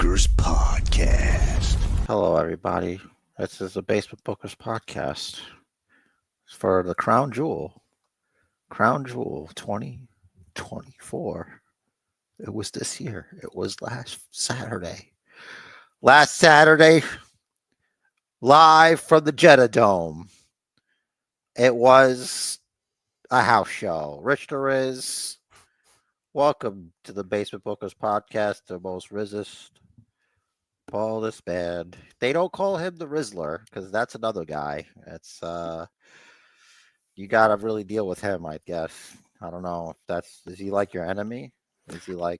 Bookers Podcast. Hello, everybody. This is the Basement Bookers Podcast for the Crown Jewel. Crown Jewel 2024. It was this year. It was last Saturday. Last Saturday, live from the Jeddah Dome. It was a house show. Rich Torres, welcome to the Basement Bookers Podcast, the most resist. Paul this band. They don't call him the Rizzler because that's another guy. It's you gotta really deal with him, I guess. I don't know if is he like your enemy? Is he like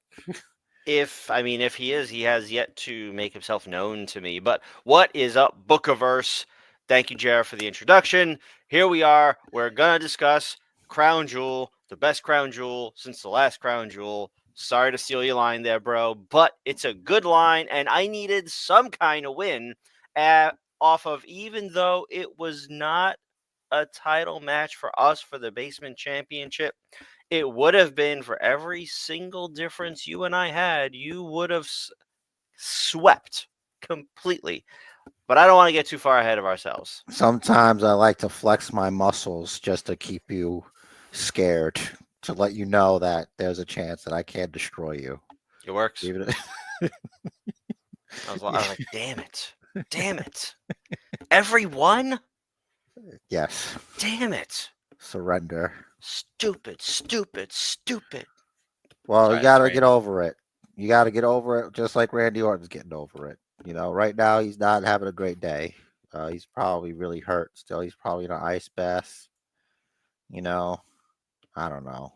If he is, he has yet to make himself known to me. But what is up, Bookiverse? Thank you, Jared, for the introduction. Here we are. We're gonna discuss Crown Jewel, the best Crown Jewel since the last Crown Jewel. Sorry to steal your line there, bro, but it's a good line, and I needed some kind of win off of, even though it was not a title match for us for the Basement Championship. It would have been for every single difference you and I had. You would have swept completely. But I don't want to get too far ahead of ourselves. sometimes I like to flex my muscles just to keep you scared, to let you know that there's a chance that I can destroy you. It works. Even I was like, damn it. Damn it. Everyone? yes. Damn it. Surrender. Stupid. Well, Sorry, you gotta that's get over it. You gotta get over it, just like Randy Orton's getting over it. You know, right now he's not having a great day. He's probably really hurt still. He's probably in an ice bath. You know, I don't know.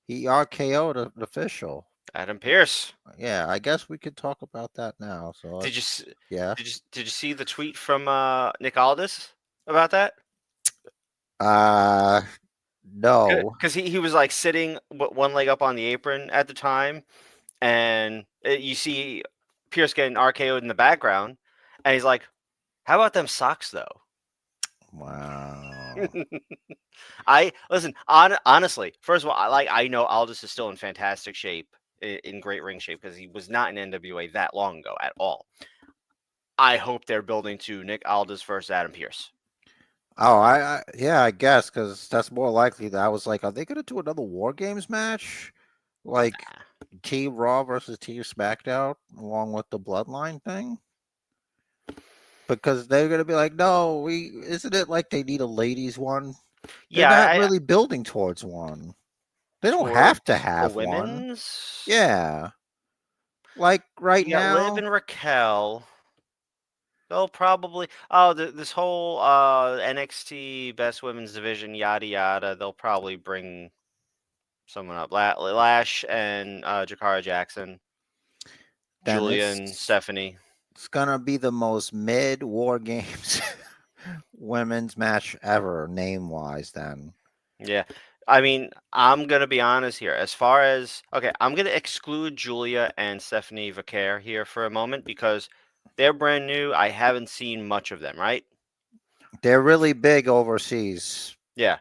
He RKO'd an official. Adam Pearce. Yeah, I guess we could talk about that now. So Did you yeah. did you see the tweet from Nick Aldis about that? No. Because he was like sitting one leg up on the apron at the time, and you see Pierce getting RKO'd in the background, and he's like, "How about them socks, though?" Wow. Honestly. First of all, I know Aldis is still in fantastic shape, in great ring shape, because he was not in NWA that long ago at all. I hope they're building to Nick Aldis versus Adam Pearce. Oh, I guess because that's more likely. That I was like, are they gonna do another War Games match, like Team Raw versus Team SmackDown, along with the Bloodline thing? Because they're gonna be like, no, isn't it like they need a ladies one? They're not Yeah, really building towards one. They don't towards have to a have one. women's. Yeah, like right You got Liv now. and Raquel. They'll probably this whole NXT Best Women's Division, yada yada. They'll probably bring someone up. Lash and Jakara Jackson, Then Julia and Stephanie. it's gonna be the most mid War Games women's match ever, name wise. Then Yeah. I mean, I'm gonna be honest here. As far as I'm gonna exclude Julia and Stephanie Vaquer here for a moment because they're brand new. I haven't seen much of them, right? they're really big overseas. Yeah.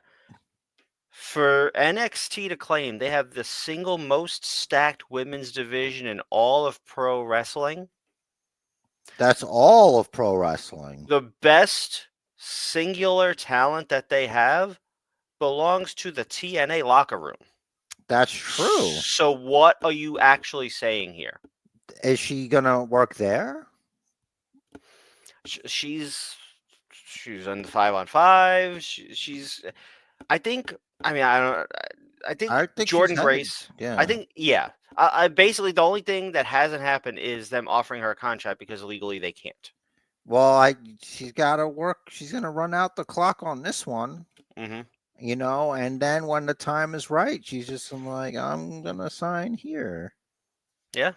For NXT to claim they have the single most stacked women's division in all of pro wrestling, That's all of pro wrestling. the best singular talent that they have belongs to the TNA locker room. That's true. So what are you actually saying here? Is she gonna work there? She's on the 5-on-5. She's. I think. I mean, I don't. I think Jordan she's Grace. Yeah. I think. Yeah. I basically the only thing that hasn't happened is them offering her a contract because legally they can't. Well, she's got to work. She's gonna run out the clock on this one. Mm-hmm. You know, and then when the time is right, she's just like, I'm gonna sign here. Yeah.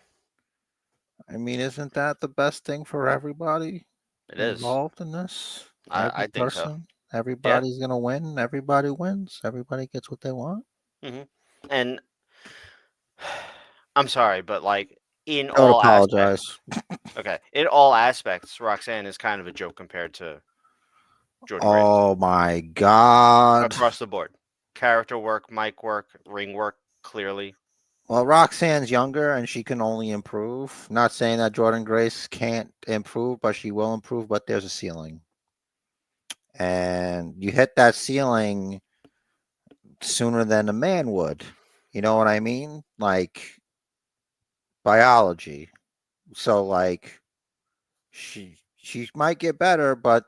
I mean, isn't that the best thing for everybody It is. involved in this? I think so. Everybody's gonna win. Everybody wins. Everybody gets what they want. Mm-hmm. And I'm sorry, but like in Don't all apologize. aspects, in all aspects, Roxanne is kind of a joke compared to Jordan Grace. Oh my God. Across the board. Character work, mic work, ring work, clearly. Well, Roxanne's younger and she can only improve. Not saying that Jordan Grace can't improve, but she will improve, but there's a ceiling. And you hit that ceiling sooner than a man would. You know what I mean? Like biology. So like she might get better, but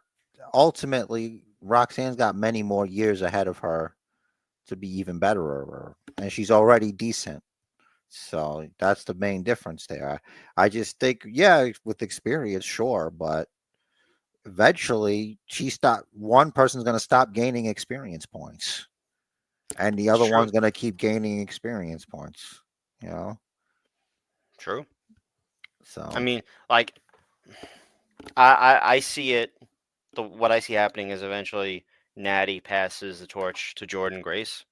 ultimately Roxanne's got many more years ahead of her to be even better, and she's already decent. So that's the main difference there. I just think, yeah, with experience, sure, but eventually one person's going to stop gaining experience points, and the It's other true. one's going to keep gaining experience points. You know, True. so I mean, like, I see it. What I see happening is eventually Natty passes the torch to Jordan Grace.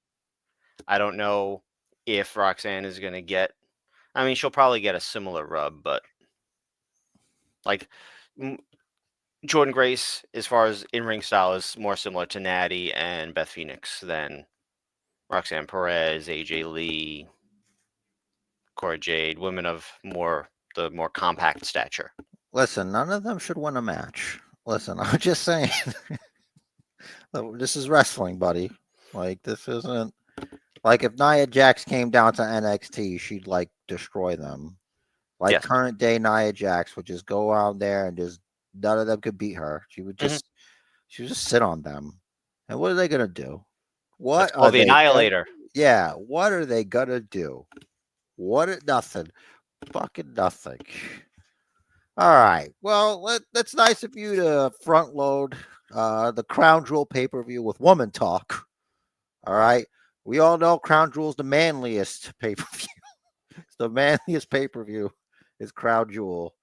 I don't know if Roxanne is going to get. I mean, she'll probably get a similar rub, but like Jordan Grace, as far as in ring style, is more similar to Natty and Beth Phoenix than Roxanne Perez, AJ Lee, Cora Jade, women of the more compact stature. listen, none of them should win a match. Listen, I'm just saying, this is wrestling, buddy. Like this isn't like if Nia Jax came down to NXT, she'd like destroy them. Like Yes. current day Nia Jax would just go out there and just none of them could beat her. She would just sit on them. And what are they gonna do? That's What are called the they gonna Annihilator. Yeah, what are they gonna do? Nothing. Fucking nothing. All right. Well, that's nice of you to front load the Crown Jewel pay-per-view with woman talk. All right. We all know Crown Jewel's the manliest pay-per-view. It's the manliest pay-per-view is Crown Jewel.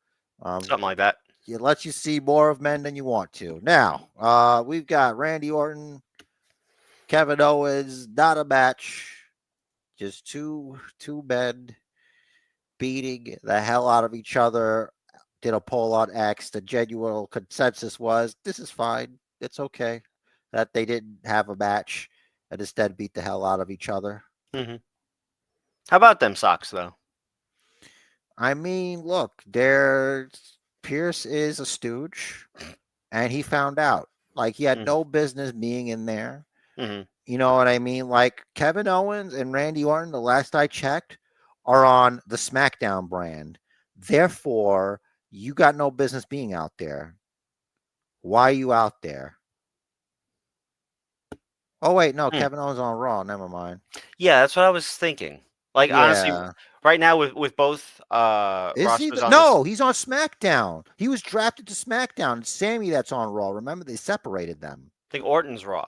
Something like that. It lets you see more of men than you want to. Now, we've got Randy Orton, Kevin Owens, not a match, just two men beating the hell out of each other. Did a poll on X. The genuine consensus was this is fine. It's okay that they didn't have a match and instead beat the hell out of each other. Hmm. How about them socks, though? I mean, look, there's Pierce is a stooge, and he found out. Like he had Mhm. no business being in there. Hmm. You know what I mean? Like Kevin Owens and Randy Orton, the last I checked, are on the SmackDown brand. Therefore, you got no business being out there. Why are you out there? Oh wait, no, Hmm. Kevin Owens on Raw. Never mind. Yeah, that's what I was thinking. Like honestly, Yeah. right now with both Is he? rosters on this, No, he's on SmackDown. He was drafted to SmackDown. It's Sammy that's on Raw. Remember, they separated them. I think Orton's Raw.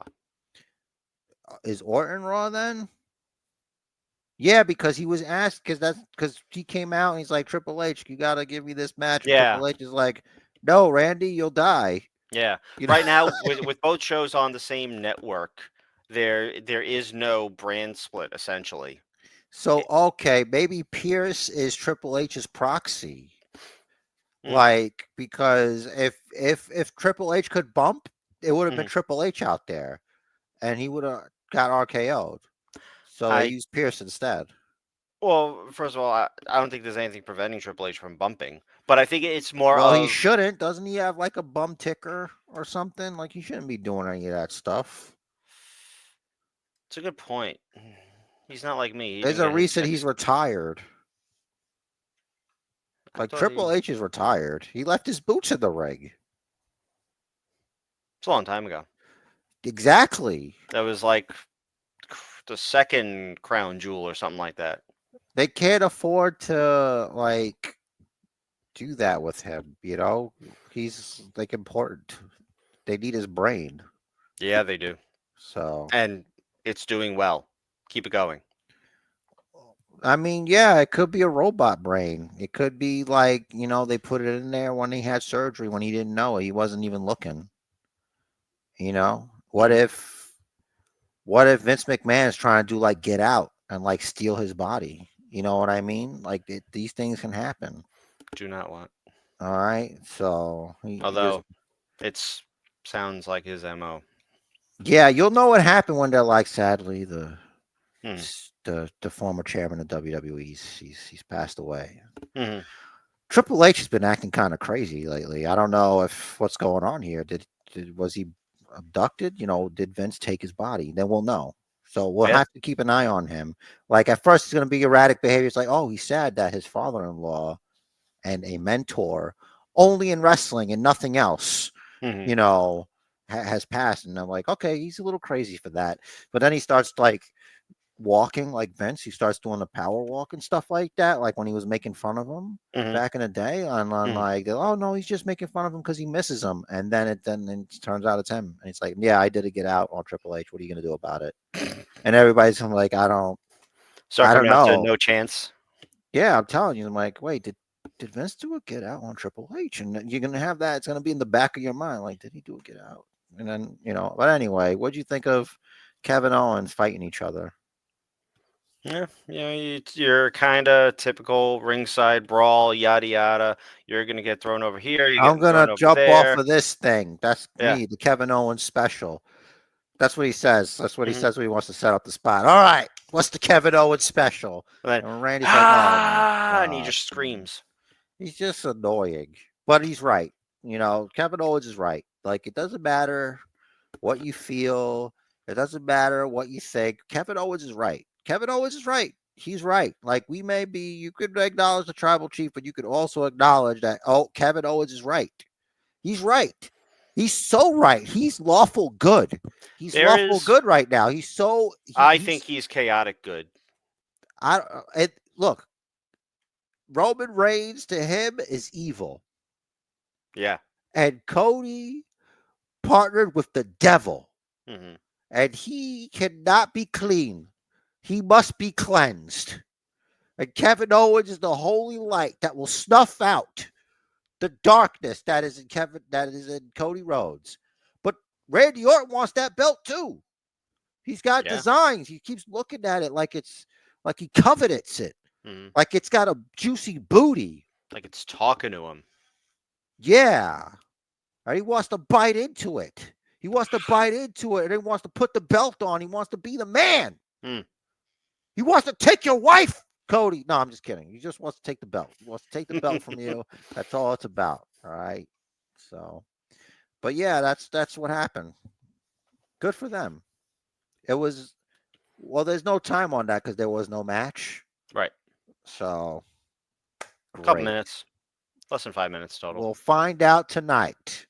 Is Orton Raw then? Yeah, because he was asked because he came out and he's like, Triple H, you gotta give me this match. And Yeah. Triple H is like, no, Randy, you'll die. Yeah. You know? Right now, with both shows on the same network, there is no brand split essentially. So okay, maybe Pierce is Triple H's proxy. Mm. Like, because if Triple H could bump, it would have been Mhm. Triple H out there. And he would have got RKO'd. So they I used Pierce instead. Well, first of all, I don't think there's anything preventing Triple H from bumping, but I think it's more Well, he of shouldn't. Doesn't he have like a bum ticker or something? Like he shouldn't be doing any of that stuff. it's a good point. He's not like me. He There's didn't a get his reason checks. he's retired. I Like thought Triple H is retired. He left his boots in the ring. it's a long time ago. Exactly. That was like the second crown jewel or something like that. They can't afford to like do that with him, you know? He's like important. They need his brain. Yeah, they do. So And it's doing well. Keep it going. I mean, yeah, it could be a robot brain. It could be like, they put it in there when he had surgery when he didn't know it. He wasn't even looking. What Mhm. if Vince McMahon is trying to do like Get Out and like steal his body? You know what I mean? Like these things can happen. Do not want. All right. So Although sounds like his MO. yeah, you'll know what happened when they're like, sadly, the Mhm. The former chairman of WWE. He's passed away. Mhm. Triple H has been acting kind of crazy lately. I don't know if what's going on here. Was he abducted? Did Vince take his body? Then we'll know. So we'll Yeah. have to keep an eye on him. Like at first, it's going to be erratic behavior. It's like, oh, he's sad that his father-in-law and a mentor, only in wrestling and nothing else, Mhm. has passed. And I'm like, okay, he's a little crazy for that. But then he starts like walking like Vince. He starts doing the power walk and stuff like that, like when he was making fun of him Mhm. back in the day on Mhm. like, oh no, he's just making fun of him because he misses him. And then it turns out it's him. And it's like, yeah, I did a get out on Triple H. What are you gonna do about it? And everybody's like, I Start don't coming out to know. No Chance. Yeah, I'm telling you, I'm like, wait, did Vince do a get out on Triple H? And you're gonna have that. It's gonna be in the back of your mind, like, did he do a get out? And then but anyway, what'd you think of Kevin Owens fighting each other? Yeah, you're kind of typical ringside brawl, yada yada. You're gonna get thrown over here. You're I'm getting thrown gonna over jump off there. of this thing. That's Yeah. me, the Kevin Owens special. That's what he says. That's what he Mhm. says when he wants to set up the spot. All right, what's the Kevin Owens special? And then And Randy's like, oh my and he god, just screams. he's just annoying. But he's right. Kevin Owens is right. Like it doesn't matter what you feel. It doesn't matter what you think. Kevin Owens is right. Kevin Owens is right. He's right. Like you could acknowledge the tribal chief, but you could also acknowledge that, Kevin Owens is right. He's right. He's so right. He's lawful good. He's There lawful is, good right now. I think he's chaotic good. I look, Roman Reigns to him is evil. Yeah. And Cody partnered with the devil. Hmm. And he cannot be clean. He must be cleansed. And Kevin Owens is the holy light that will snuff out the darkness that is in Cody Rhodes. But Randy Orton wants that belt too. He's got Yeah. designs. He keeps looking at it like it's like he covets it. Hmm. Like it's got a juicy booty. Like it's talking to him. Yeah. And he wants to bite into it. He wants to bite into it and he wants to put the belt on. He wants to be the man. Hmm. He wants to take your wife, Cody. No, I'm just kidding. He just wants to take the belt. He wants to take the belt from you. That's all it's about. All right. So, but yeah, that's what happened. Good for them. It was there's no time on that because there was no match. Right. So A couple great. minutes. Less than 5 minutes total. We'll find out tonight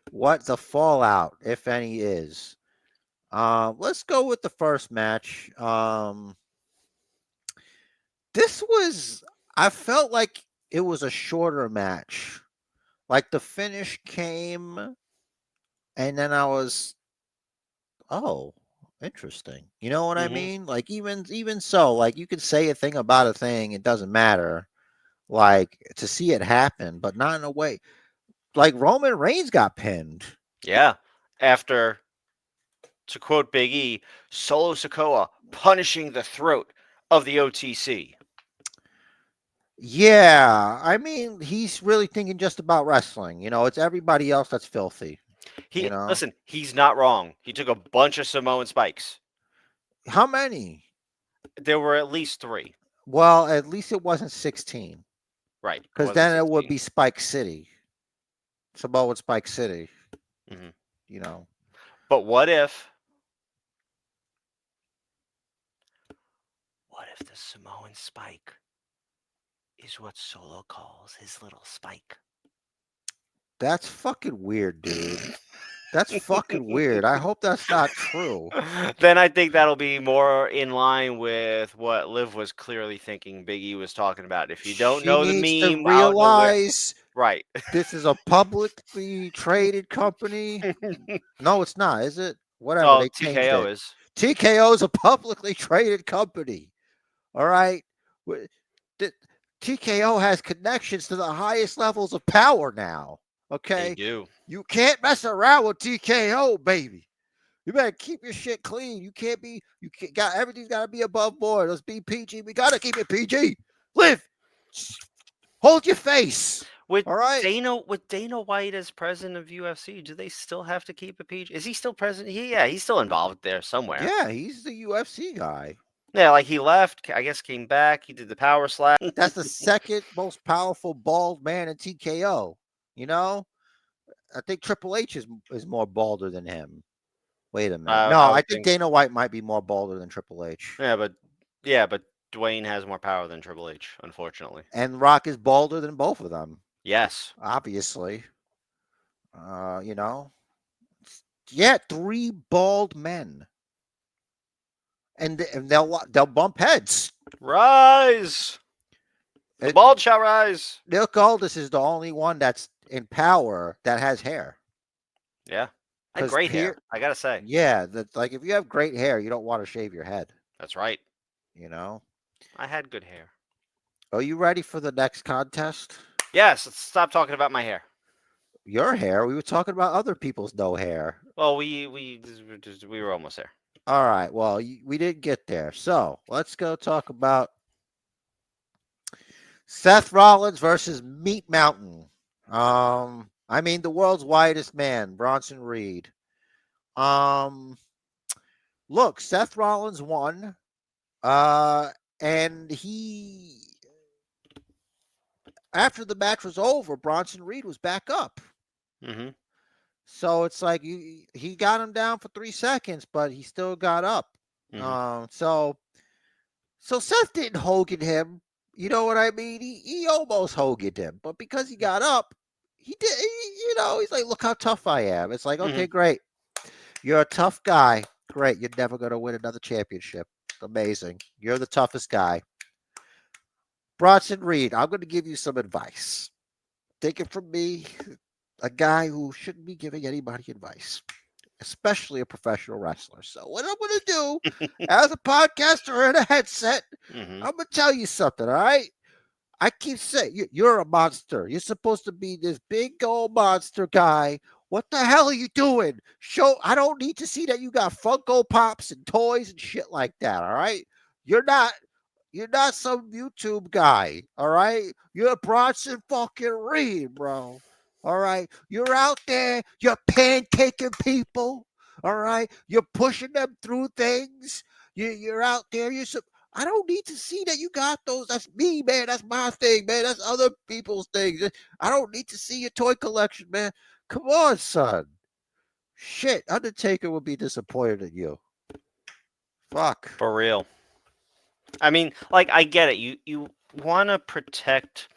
what the fallout, if any, is. Let's go with the first match. I felt like it was a shorter match. Like the finish came, and then I was, oh, interesting. You know what I Hmm. mean? Like even so, like you could say a thing about a thing, it doesn't matter. Like to see it happen, but not in a way. Like Roman Reigns got pinned. Yeah. After, to quote Big E, Solo Sikoa punishing the throat of the OTC. Yeah, I mean, he's really thinking just about wrestling. It's everybody else that's filthy. Listen, he's not wrong. He took a bunch of Samoan spikes. How many? There were at least 3. Well, at least it wasn't 16, Right. It because wasn't then it would 16. be Spike City. Samoa Spike City. Hmm. You know. But what if the Samoan spike is what Solo calls his little spike? That's fucking weird, dude. That's fucking weird. I hope that's not true. Then I think that'll be more in line with what Liv was clearly thinking Big E was talking about. If you don't She know the needs to meme, I don't know where. realize Right. this is a publicly traded company. No, it's not, is it? Whatever, Oh, they changed TKO it. is. TKO is a publicly traded company. All right. TKO has connections to the highest levels of power now. They Okay. do. You can't mess around with TKO, baby. You better keep your shit clean. Everything's got to be above board. Let's be PG. We got to keep it PG. Liv, hold your face. With All right. Dana White as president of UFC, do they still have to keep a PG? Is he still president? He's still involved there somewhere. Yeah, he's the UFC guy. Yeah, like he left, I guess came back, he did the power slap. That's the second most powerful bald man in TKO. You know, I think Triple H is more balder than him. Wait a minute. No, I I would think think, Dana White might be more balder than Triple H. yeah, but Dwayne has more power than Triple H, unfortunately. And Rock is balder than both of them, Yes. obviously. You know, yeah, three bald men, and they'll bump heads. Rise! The It, bald shall rise. Nick Aldis is the only one that's in power that has hair. Yeah. I had 'Cause great hair, I gotta say. Yeah, that like if you have great hair, you don't want to shave your head. That's right. You know. I had good hair. Are you ready for the next contest? Yes, let's stop talking about my hair. Your hair? We were talking about other people's no hair. Well, we were almost there. All right. Well, we didn't get there. So let's go talk about Seth Rollins versus Meat Mountain. I mean the world's whitest man, Bronson Reed. Um, Look, Seth Rollins won. And he after the match was over, Bronson Reed was back up. Mm-hmm. So it's like he got him down for 3 seconds, but he still got up. Mm-hmm. So Seth didn't Hogan him. You know what I mean? He almost Hoganed him, but because he got up, he did. He's like, look how tough I am. It's like, okay, great. You're a tough guy. Great. You're never going to win another championship. Amazing. You're the toughest guy. Bronson Reed, I'm going to give you some advice. Take it from me, a guy who shouldn't be giving anybody advice, especially a professional wrestler. So what I'm going to do as a podcaster in a headset, Mm-hmm. I'm going to tell you something, all right? I keep saying, you're a monster. You're supposed to be this big old monster guy. What the hell are you doing? I don't need to see that you got Funko Pops and toys and shit like that, all right? You're not some YouTube guy, all right? You're Bronson fucking Reed, bro. All right? You're out there, you're pancaking people, all right? You're pushing them through things. You're out there, I don't need to see that you got those. That's me, man. That's my thing, man. That's other people's things. I don't need to see your toy collection, man. Come on, son. Shit, Undertaker would be disappointed in you. Fuck. For real. I mean, like, I get it. You want to protect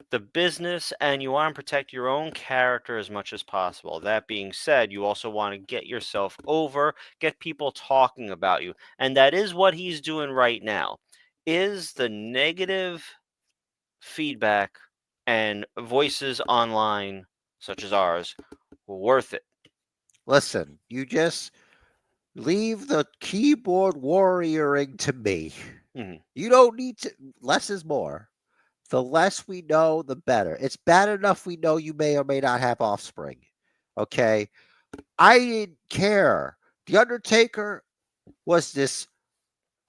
the business and you want to protect your own character as much as possible. That being said, you also want to get yourself over, get people talking about you. And that is what he's doing right now. Is the negative feedback and voices online, such as ours, worth it? Listen, you just leave the keyboard warrioring to me. Mhm. You don't need to. Less is more. The less we know, the better. It's bad enough we know you may or may not have offspring. Okay. I didn't care. The Undertaker was this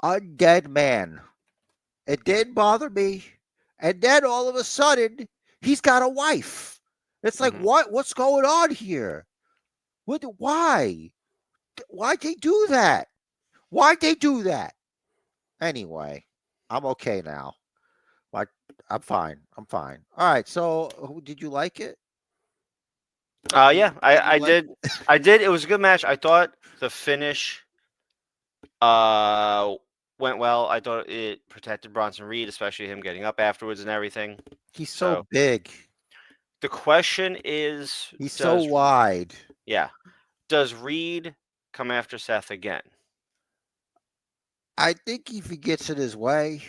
undead man. It didn't bother me. And then all of a sudden, he's got a wife. It's like, Mhm. what's going on here? Why? Why'd they do that? Why'd they do that? Anyway, I'm okay now. Like, I'm fine. I'm fine. All right. So, did you like it? Yeah, I did. I did. It was a good match. I thought the finish went well. I thought it protected Bronson Reed, especially him getting up afterwards and everything. He's so big. The question is, He's so wide. Yeah. Does Reed come after Seth again? I think if he gets in his way,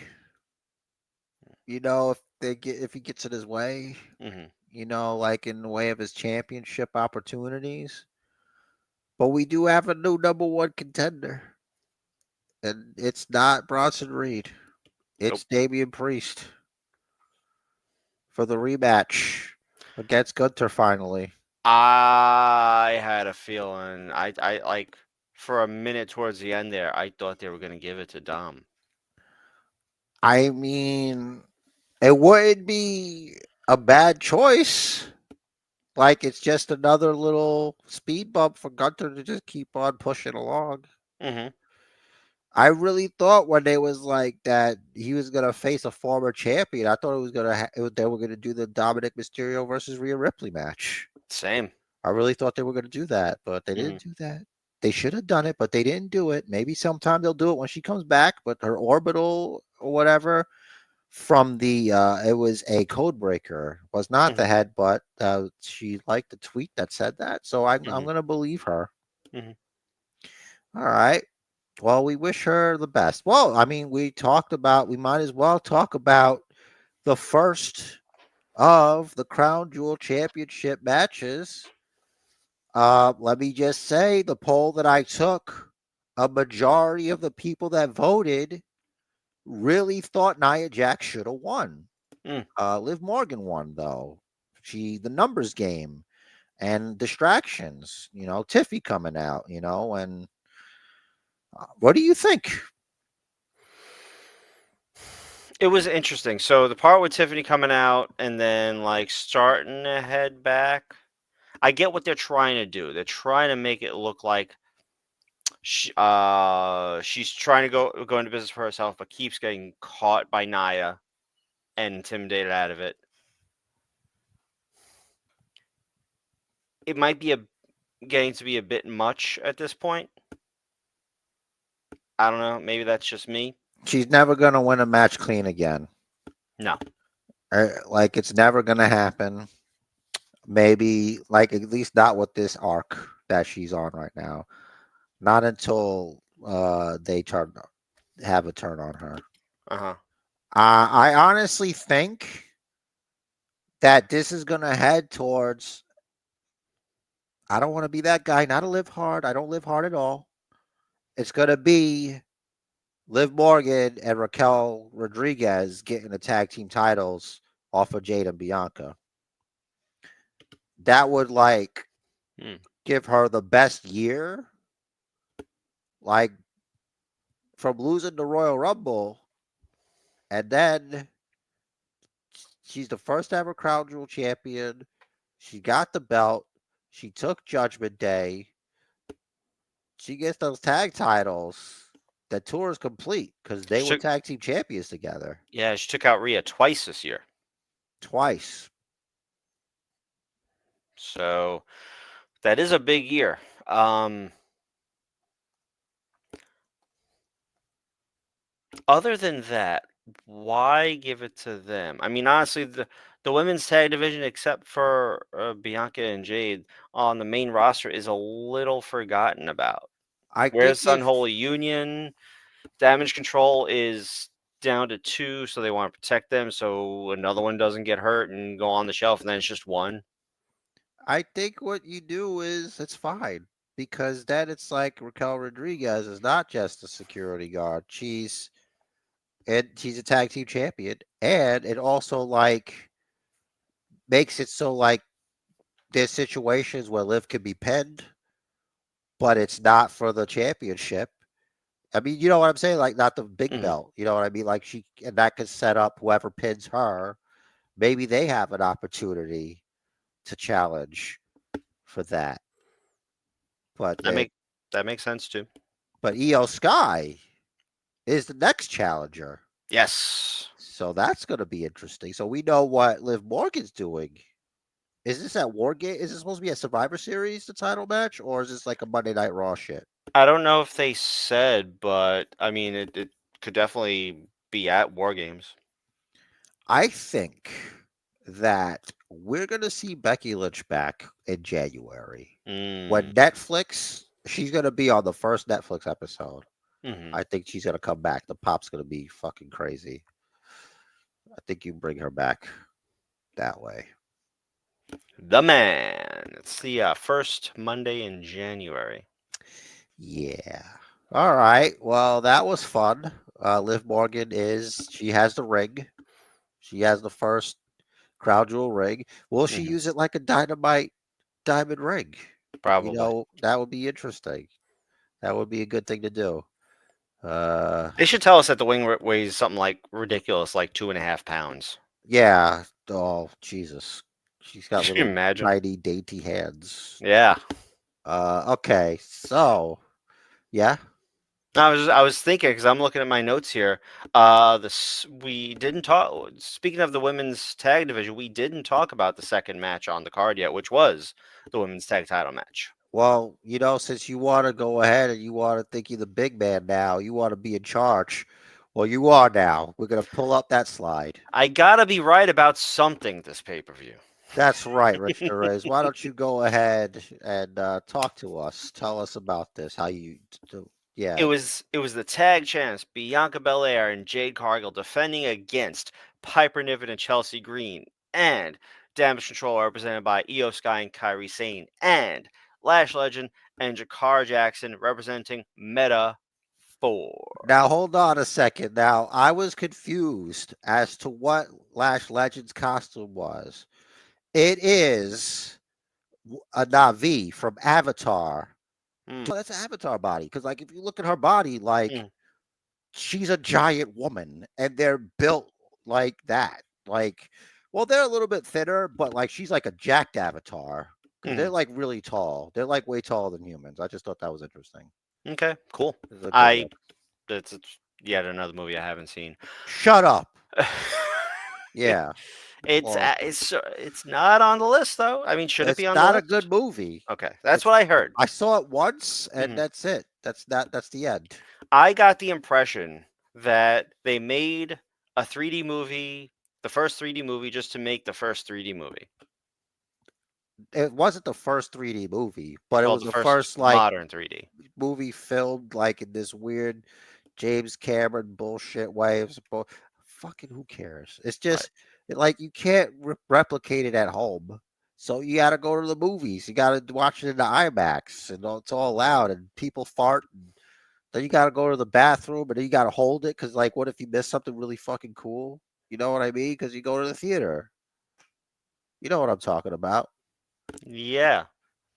if he gets in his way, Mm-hmm. like in the way of his championship opportunities. But we do have a new number one contender. And it's not Bronson Reed. It's Damian Priest for the rematch against Gunther finally. I had a feeling. I like for a minute towards the end there, I thought they were going to give it to Dom. I mean, it wouldn't be a bad choice. Like, it's just another little speed bump for Gunther to just keep on pushing along. Mm-hmm. I really thought when they was like that he was gonna face a former champion. I thought it was gonna they were gonna do the Dominic Mysterio versus Rhea Ripley match. Same. I really thought they were gonna do that, but they didn't do that. They should have done it, but they didn't do it. Maybe sometime they'll do it when she comes back. But her orbital or whatever from the it was a code breaker, was not the headbutt. She liked the tweet that said that, so I'm gonna believe her. Mhm. All right. Well, we wish her the best. Well, I mean, we might as well talk about the first of the Crown Jewel Championship matches. Let me just say the poll that I took, a majority of the people that voted really thought Nia Jax should have won. Liv Morgan won, though. The numbers game and distractions, Tiffy coming out, and what do you think? It was interesting. So the part with Tiffany coming out and then like starting to head back, I get what they're trying to do. They're trying to make it look like she's trying to go into business for herself, but keeps getting caught by Nia and intimidated out of it. It might be getting to be a bit much at this point. I don't know. Maybe that's just me. She's never going to win a match clean again. No. Like, it's never going to happen. Maybe, like, at least not with this arc that she's on right now. Not until they have a turn on her. I honestly think that this is going to head towards, I don't want to be that guy, not to live hard. I don't live hard at all. It's going to be Liv Morgan and Raquel Rodriguez getting the tag team titles off of Jade and Bianca. That would give her the best year. Like from losing the Royal Rumble, and then she's the first ever Crown Jewel champion. She got the belt. She took Judgment Day. She gets those tag titles. The tour is complete because they were tag team champions together. Yeah, she took out Rhea twice this year. Twice. So that is a big year. Other than that, why give it to them? I mean, honestly, the women's tag division, except for Bianca and Jade on the main roster, is a little forgotten about. Whereas Unholy Union, Damage Control is down to 2, so they want to protect them so another one doesn't get hurt and go on the shelf, and then it's just 1. I think what you do is it's fine because then it's like Raquel Rodriguez is not just a security guard. She's a tag team champion, and it also makes it so there's situations where Liv could be pinned, but it's not for the championship. I mean, you know what I'm saying? Like not the big belt. You know what I mean? Like and that could set up whoever pins her. Maybe they have an opportunity to challenge for that. But that makes sense too. But Io Sky is the next challenger. Yes. So that's going to be interesting. So we know what Liv Morgan's doing. Is this at War Game? Is it supposed to be a Survivor Series, the title match, or is this like a Monday Night Raw shit? I don't know if they said, but I mean, it could definitely be at War Games. I think that we're going to see Becky Lynch back in January. When Netflix, she's going to be on the first Netflix episode. I think she's going to come back. The pop's going to be fucking crazy. I think you bring her back that way. The Man. It's the first Monday in January. Yeah. All right. Well, that was fun. Liv Morgan she has the ring. She has the first Crown Jewel ring. Will she use it like a Dynamite diamond ring? Probably. That would be interesting. That would be a good thing to do. They should tell us that the wing weighs something like ridiculous, like 2.5 pounds. Yeah. Oh, Jesus. She's got little tiny, dainty hands. Yeah. Okay. So, yeah. I was thinking because I'm looking at my notes here. This we didn't talk. Speaking of the women's tag division, we didn't talk about the second match on the card yet, which was the women's tag title match. Well, since you want to go ahead and you want to think you're the big man now, you want to be in charge. Well, you are now. We're going to pull up that slide. I gotta be right about something this pay-per-view. That's right, Rich Perez. Why don't you go ahead and talk to us? Tell us about this. How you do? It Yeah. was the tag champs Bianca Belair and Jade Cargill defending against Piper Niven and Chelsea Green, and Damage Control represented by Io Sky and Kairi Sane, and Lash Legend and Jakar Jackson representing Meta 4. Now hold on a second. Now I was confused as to what Lash Legend's costume was. It is a Navi from Avatar. Mm, That's an Avatar body. Because like if you look at her body, like mm, she's a giant woman, and they're built like that. Like, well, they're a little bit thinner, but like she's like a jacked Avatar. Because they're mm. like really tall. They're like way taller than humans. I just thought that was interesting. Okay, cool. It's a good I look. It's yet another movie I haven't seen. Shut up. Yeah. Well, It's not on the list though. I mean, should it it's be on the not a list? good movie. Okay, that's It's what I heard. I saw it once and Mhm. that's it. That's the end. I got the impression that they made a 3D movie, the first 3D movie, just to make the first 3D movie. It wasn't the first 3D movie, but it Well, was the the first first like modern 3D. movie filmed like in this weird James Cameron bullshit way. Fucking who cares? It's Right. just like you can't replicate it at home. So you got to go to the movies. You got to watch it in the IMAX, and it's all loud, and people fart. And then you got to go to the bathroom, and then you got to hold it because, like, what if you miss something really fucking cool? You know what I mean? Because you go to the theater. You know what I'm talking about. Yeah,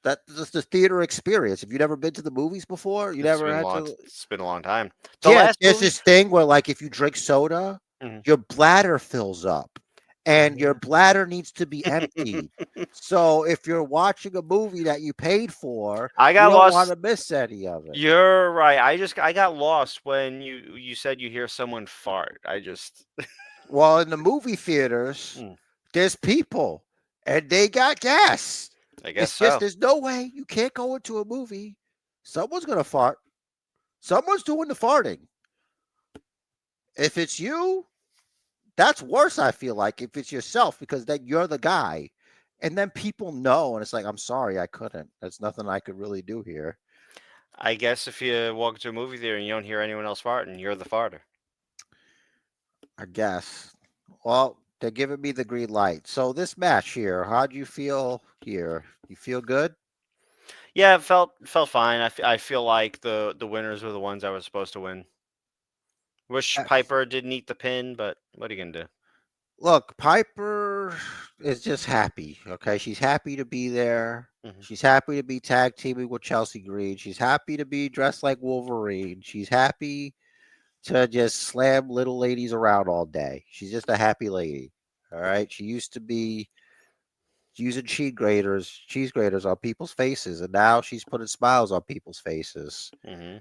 That's the theater experience. If you never been to the movies before, you it's never been a had long. to. It's been a long time. The Yeah, last there's movie. this thing where, like, if you drink soda, Mhm. your bladder fills up, Oh, and your bladder needs to be emptied. So if you're watching a movie that you paid for, I you got don't want lost. to miss any of it. You're right. I got lost when you said you hear someone fart. I just. Well, in the movie theaters, Mm, there's people, and they got gas. I guess It's just so. there's no way you can't go into a movie. Someone's gonna fart. Someone's doing the farting. If it's you, that's worse, I feel like, if it's yourself, because then you're the guy. And then people know, and it's like, I'm sorry, I couldn't. There's nothing I could really do here. I guess if you walk into a movie theater and you don't hear anyone else farting, you're the farter. I guess. Well, they're giving me the green light. So this match here, how do you feel here? You feel good? Yeah, it felt fine. I feel like the winners were the ones I was supposed to win. Wish Uh, Piper didn't eat the pin, but what are you gonna do? Look, Piper is just happy. Okay, she's happy to be there. Hmm. She's happy to be tag teaming with Chelsea Green. She's happy to be dressed like Wolverine. She's happy to just slam little ladies around all day. She's just a happy lady. All right. She used to be using cheese graters on people's faces, and now she's putting smiles on people's faces. Hmm.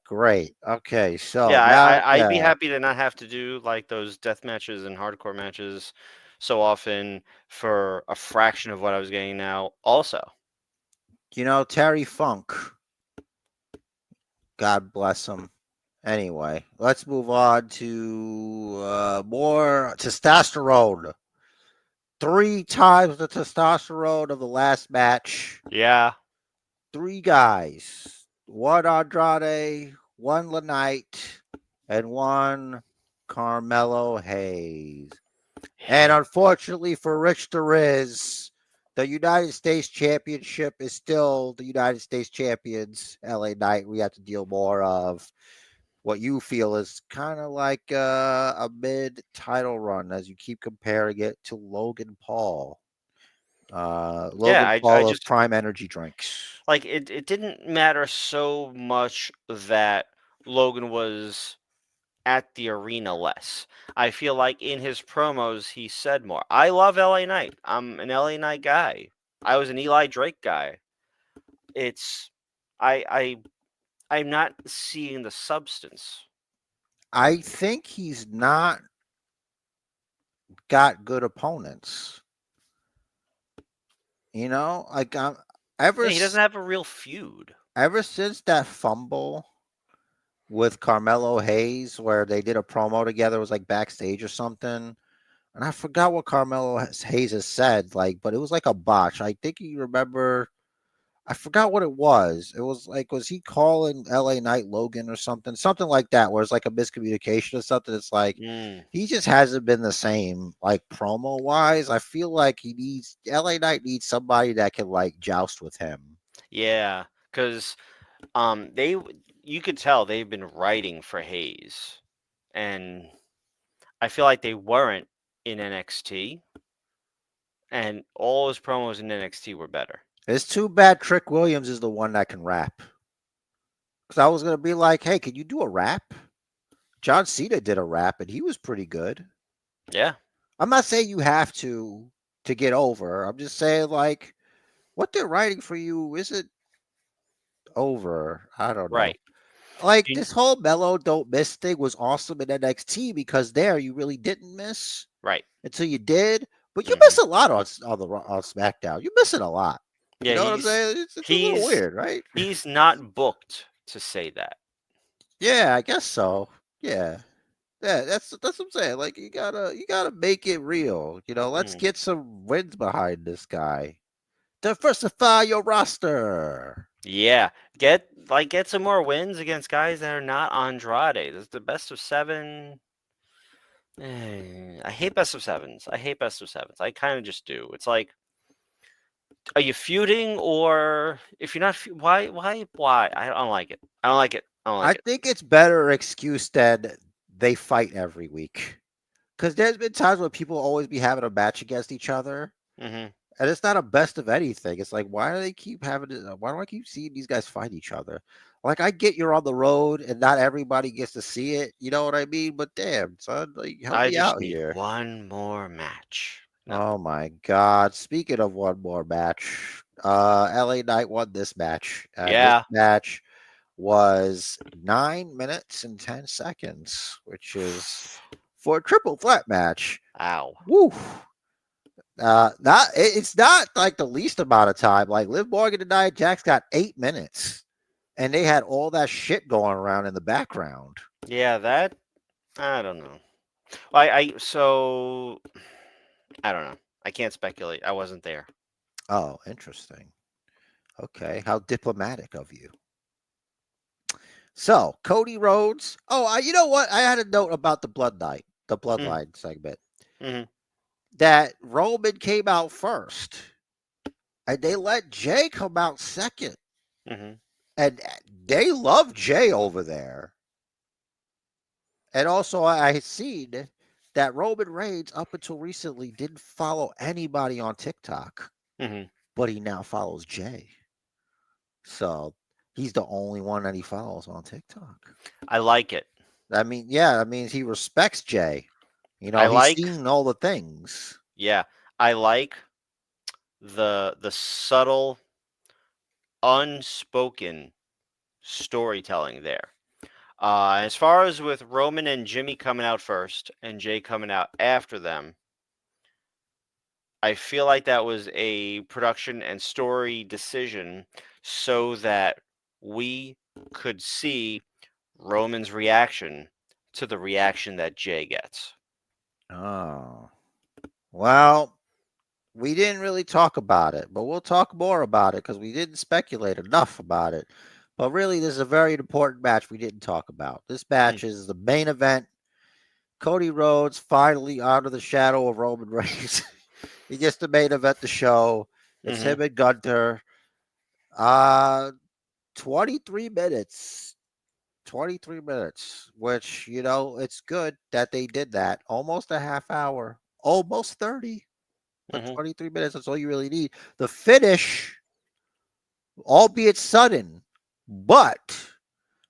Great. Okay, so Yeah, now, I'd be yeah, happy to not have to do like those death matches and hardcore matches so often for a fraction of what I was getting now. Also, Terry Funk. God bless him. Anyway, let's move on to more testosterone. 3 times the testosterone of the last match. yeah, 3 guys. One Andrade, one Lanite, and one Carmelo Hayes. And unfortunately for Rich Derriz, the United States Championship is still the United States champions, LA Knight. We have to deal more of what you feel is kind of like a mid-title run as you keep comparing it to Logan Paul. yeah. Logan I Paul of just Prime Energy drinks. like it didn't matter so much that Logan was at the arena less. I feel like in his promos he said more. I love LA Knight. I'm an LA Knight guy. I was an Eli Drake guy. It's I I'm not seeing the substance. I think he's not got good opponents. You know, like Yeah, he doesn't have a real feud. ever since that fumble with Carmelo Hayes, where they did a promo together, it was like backstage or something. And I forgot what Carmelo Hayes has said, like, but it was like a botch. I think you remember. I forgot what it was. It was like, was he calling LA Knight Logan or something? Something like that, where it's like a miscommunication or something. It's like Mm, he just hasn't been the same, like promo wise. I feel like he needs LA Knight needs somebody that can like joust with him. yeah, because you could tell they've been writing for Hayes, and I feel like they weren't in NXT, and all his promos in NXT were better. It's too bad Trick Williams is the one that can rap. Because I was gonna be like, hey, can you do a rap? John Cena did a rap and he was pretty good. Yeah, I'm not saying you have to get over. I'm just saying like what they're writing for you isn't over. I don't know. right. Like You- this whole Mellow Don't Miss thing was awesome in NXT because there you really didn't miss Right. until you did. But you Hmm. miss a lot on SmackDown. You're missing a lot. You Yeah, know what I'm saying? It's a little he's weird, right? he's not booked to say that. Yeah, I guess so. Yeah. Yeah, that's what I'm saying. Like you gotta make it real. You know, let's Mm. get some wins behind this guy. Diversify your roster. Yeah, get some more wins against guys that are not Andrade. This is the best of 7. I hate best of 7s. I hate best of 7s. I kind of just do. It's like, are you feuding, or if you're not, why? I don't like it. I don't like it. I don't I like it. think it's better excuse than they fight every week. Because there's been times where people always be having a match against each other, Hmm. and it's not a best of anything. It's like, why do they keep having it? Why do I keep seeing these guys fight each other? Like, I get you're on the road and not everybody gets to see it. You know what I mean? But damn, son, like, help I me just out need here. one more match. No. Oh my God. Speaking of one more match, LA Knight won this match. This Yeah. match was 9 minutes and 10 seconds, which is for a triple threat match. Ow. Woo. It's not like the least amount of time. Like Liv Morgan and Nia Jax got 8 minutes, and they had all that shit going around in the background. Yeah, that I don't know. So I don't know. I can't speculate. I wasn't there. Oh, interesting. Okay, how diplomatic of you. So Cody Rhodes. Oh, you know what? I had a note about the Bloodline segment. Mm-hmm. That Roman came out first, and they let Jay come out second, Mm-hmm. and they love Jay over there. And also, I had seen that Roman Reigns, up until recently, didn't follow anybody on TikTok, Mm-hmm. but he now follows Jay. So he's the only one that he follows on TikTok. I like it. I mean, yeah, that means he respects Jay. You I know, he's like seen all the things. Yeah. I like the subtle, unspoken storytelling there. As far as with Roman and Jimmy coming out first and Jay coming out after them, I feel like that was a production and story decision so that we could see Roman's reaction to the reaction that Jay gets. Oh, well, we didn't really talk about it, but we'll talk more about it because we didn't speculate enough about it. But really, this is a very important match we didn't talk about. This Mm. match is the main event. Cody Rhodes finally out of the shadow of Roman Reigns. He gets the main event the show. It's Mm-hmm. him and Gunter. Uh 23 minutes. 23 minutes, which, you know, it's good that they did that. Almost a half hour. Almost 30. But Mm-hmm. 23 minutes, that's all you really need. The finish, albeit sudden, but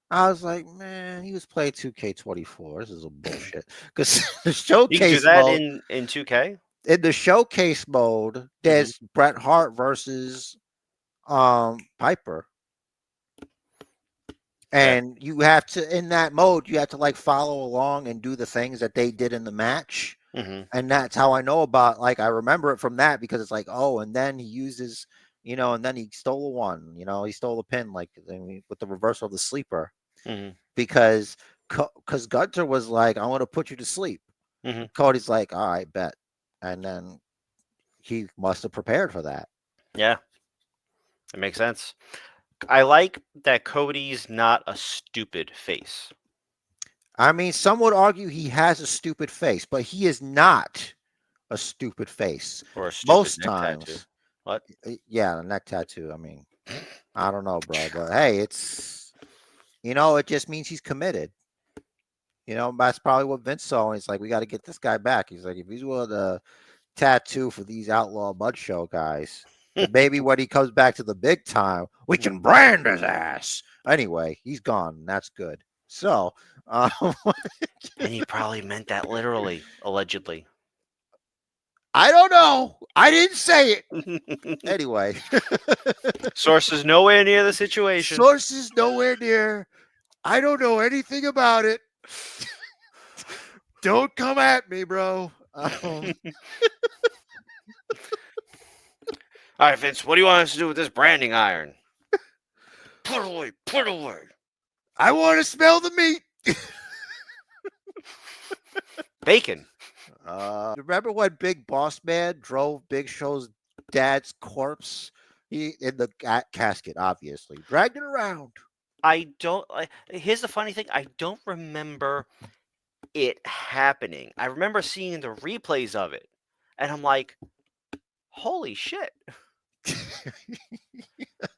I was like, man, he was playing 2K24. This is a bullshit. Because the You can do showcase that mode, in 2K. in the showcase mode, Mm-hmm. there's Bret Hart versus Piper. And you have to, in that mode, you have to like follow along and do the things that they did in the match. Mm-hmm. And that's how I know about, like, I remember it from that because it's like, oh, and then he uses, and then he stole one, he stole a pin, like with the reversal of the sleeper, Mm-hmm. because Gunter was like, I want to put you to sleep. Mm-hmm. Cody's like, all right, bet. And then he must have prepared for that. Yeah, it makes sense. I like that Cody's not a stupid face. I mean, some would argue he has a stupid face, but he is not a stupid face. Or a stupid Most neck tattoo. times. What? Yeah, a neck tattoo. I mean, I don't know, bro. But hey, it's, it just means he's committed. That's probably what Vince saw. And he's like, we got to get this guy back. He's like, if he's willing to tattoo for these Outlaw Mud Show guys, then maybe when he comes back to the big time, we can brand his ass. Anyway, he's gone. That's good. So, And he probably meant that literally, allegedly. I don't know. I didn't say it. Anyway. Sources nowhere near the situation. Sources nowhere near. I don't know anything about it. Don't come at me, bro. All right, Vince, what do you want us to do with this branding iron? Put it away. Put it away. I want to smell the meat. Bacon. Remember when Big Boss Man drove Big Show's dad's corpse? He in the casket, obviously, dragged it around. I don't. Here's the funny thing. I don't remember it happening. I remember seeing the replays of it, and I'm like, "Holy shit,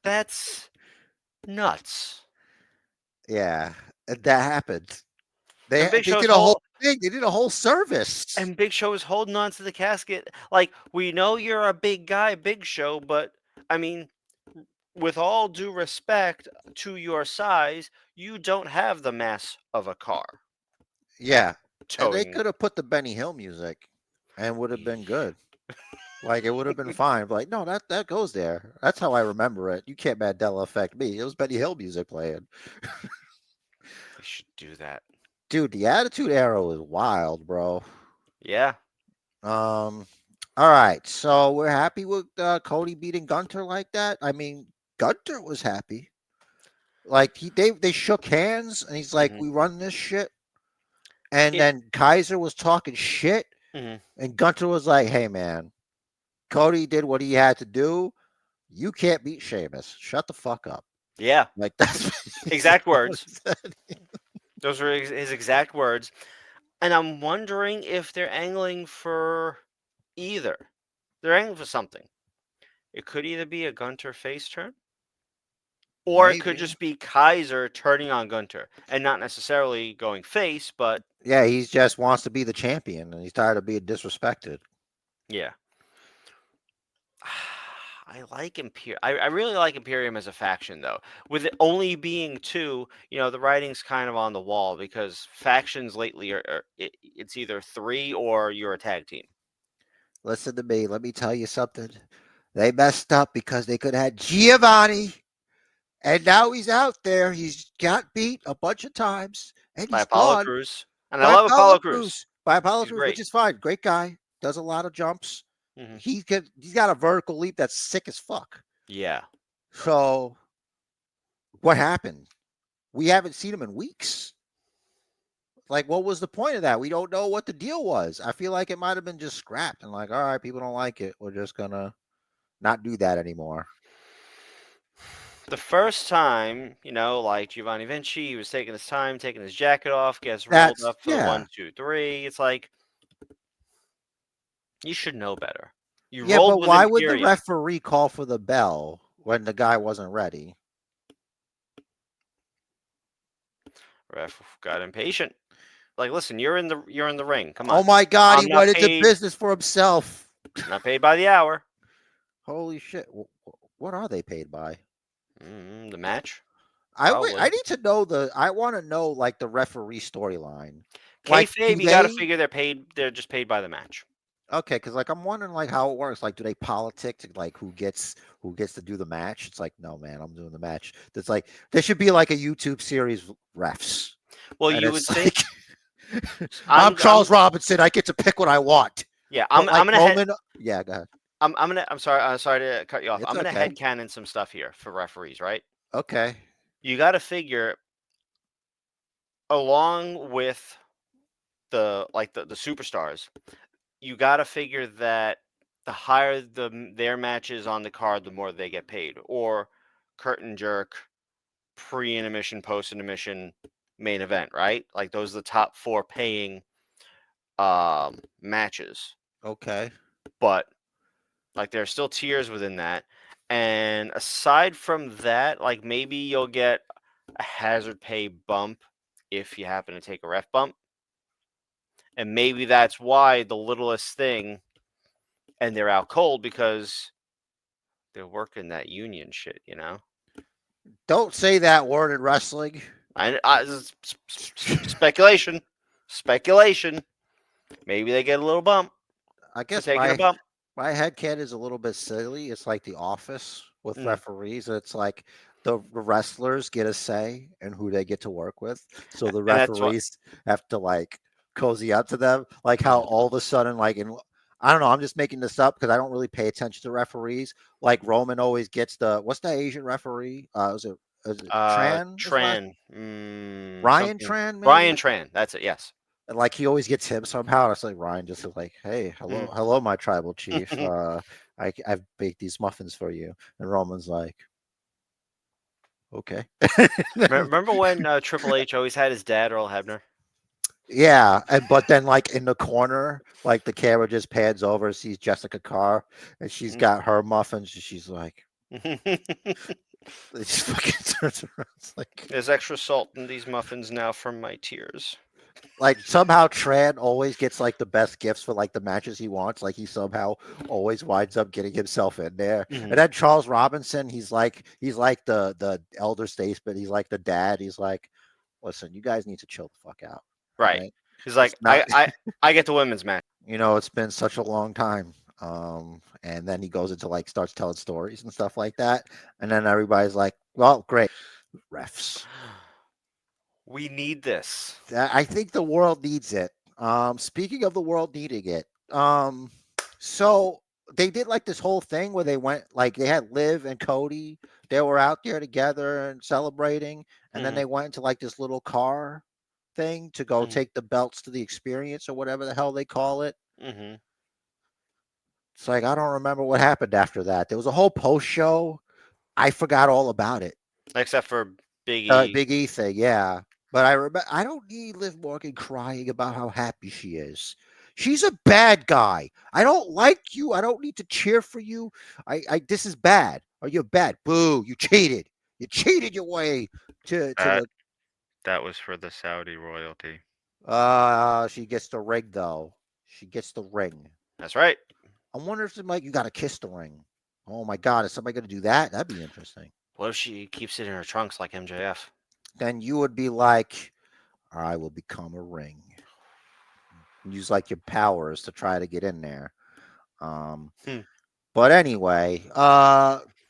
that's nuts!" Yeah, that happened. They Big Show's did a whole thing. They did a whole service. And Big Show is holding on to the casket. Like, we know you're a big guy, Big Show, but I mean, with all due respect to your size, you don't have the mass of a car. Yeah. And they Towing. could have put the Benny Hill music and would have been good. Like, it would have been fine. Like, no, that goes there. That's how I remember it. You can't Mandela affect me. It was Benny Hill music playing. They should do that. Dude, the Attitude Era is wild, bro. Yeah. All right. So we're happy with Cody beating Gunter like that. I mean, Gunter was happy. Like they shook hands and he's like, we run this shit. And then Kaiser was talking shit. And Gunter was like, hey man, Cody did what he had to do. You can't beat Sheamus. Shut the fuck up. Yeah. Like that's exact words. Those were his exact words. And I'm wondering if they're angling for either. They're angling for something. It could either be a Gunter face turn, or it could just be Kaiser turning on Gunter and not necessarily going face, but yeah, he just wants to be the champion and he's tired of being disrespected. Yeah. I like Imperium. I really like Imperium as a faction, though. With it only being two, the writing's kind of on the wall because factions lately it's either three or you're a tag team. Listen to me. Let me tell you something. They messed up because they could have had Giovanni, and now he's out there. He's got beat a bunch of times, and by he's Apollo gone. Crews. And I love Apollo Crews. By Apollo Crews, which is fine. Great guy. Does a lot of jumps. Mm-hmm. He's got a vertical leap that's sick as fuck. Yeah. So what happened? We haven't seen him in weeks. Like, what was the point of that? We don't know what the deal was. I feel like it might have been just scrapped and like, all right, people don't like it. We're just gonna not do that anymore. The first time, like Giovanni Vinci, he was taking his time, taking his jacket off, gets rolled up for the 1, 2, 3. It's like, you should know better. But why would the referee call for the bell when the guy wasn't ready? Ref got impatient. Like, listen, you're in the ring. Come on. Oh my God, he went into business for himself. Not paid by the hour. Holy shit! What are they paid by? The match. I need to know I want to know like the referee storyline. Kayfabe, you got to figure they're paid. They're just paid by the match. Okay, because like I'm wondering like how it works. Like, do they politic to like who gets to do the match? It's like, no, man, I'm doing the match. There's like there should be like a YouTube series refs, Well, and you would it's think. like I'm I'm Charles Robinson. I get to pick what I want. yeah. But I'm like gonna head. Roman, yeah, go ahead. I'm sorry. Sorry to cut you off. It's I'm gonna okay. headcanon some stuff here for referees, right? Okay, You got to figure along with the superstars, you got to figure that the higher their matches on the card, the more they get paid. Or curtain jerk, pre-intermission, post-intermission, main event, right? Like those are the top 4 paying matches. okay. But like there's still tiers within that. And aside from that, like maybe you'll get a hazard pay bump if you happen to take a ref bump. And maybe that's why the littlest thing, and they're out cold because they're working that union shit, you know? Don't say that word in wrestling. Speculation. Speculation. Maybe they get a little bump I for guess taking a my bump. my headcanon is a little bit silly. It's like The Office with Mm. referees. It's like the wrestlers get a say in who they get to work with. So the And that's what. referees have to like cozy up to them. Like how all of a sudden, like in I don't know, I'm just making this up because I don't really pay attention to referees. Like Roman always gets the what's that Asian referee? Is it Tran? His last Tran. Ryan Something. Tran, maybe? Brian Tran. That's it. Yes. And like he always gets him somehow. And it's like Ryan just is like, "Hey, hello, Mhm. hello, my tribal chief. I've baked these muffins for you." And Roman's like, "Okay." Remember when Triple H always had his dad, Earl Hebner? Yeah, and but then like in the corner, like the camera just pans over, sees Jessica Carr, and she's got her muffins, and she's like, it just fucking turns around. It's There's extra salt in these muffins now from my tears. like somehow Tran always gets like the best gifts for like the matches he wants. Like he somehow always winds up getting himself in there. Mhm. And then Charles Robinson, he's like the elder statesman. He's like the dad. He's like, listen, you guys need to chill the fuck out. All Right. right. He's like, It's not, I get the women's match. it's been such a long time. And then he goes into like starts telling stories and stuff like that. And then everybody's like, well, great. Refs. We need this. I think the world needs it. Speaking of the world needing it, so they did like this whole thing where they went like they had Liv and Cody. They were out there together and celebrating, and then Mhm. they went into like this little car thing to go Mhm. take the belts to the experience or whatever the hell they call it. Mm-hmm. It's like I don't remember what happened after that. There was a whole post show. I forgot all about it. Except for Big E. Big E thing, yeah. But I remember I don't need Liv Morgan crying about how happy she is. She's a bad guy. I don't like you. I don't need to cheer for you. I this is bad. Or you're bad. Boo, you cheated. You cheated your way to the That was for the Saudi royalty. she gets the ring though. She gets the ring. That's right. I wonder if you gotta kiss the ring. Oh my god, is somebody gonna do that? That'd be interesting. What if she keeps it in her trunks like MJF? Then you would be like, I will become a ring. Use like your powers to try to get in there. Um, Hmm. But anyway,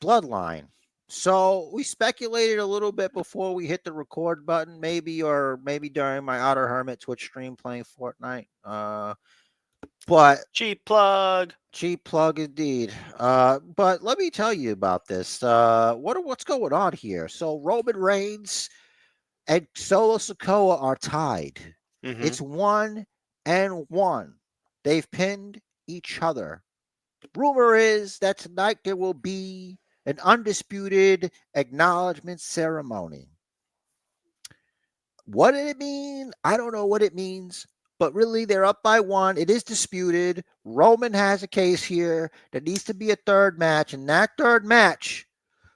Bloodline. So we speculated a little bit before we hit the record button, maybe during my Outer Hermit Twitch stream playing Fortnite. But Cheap plug. cheap plug indeed. But let me tell you about this. What's going on here? So Roman Reigns and Solo Sikoa are tied. Mm-hmm. It's 1-1. They've pinned each other. Rumor is that tonight there will be an undisputed acknowledgement ceremony. What did it mean? I don't know what it means, but really they're up by 1. It is disputed. Roman has a case here. There needs to be a third match, and that third match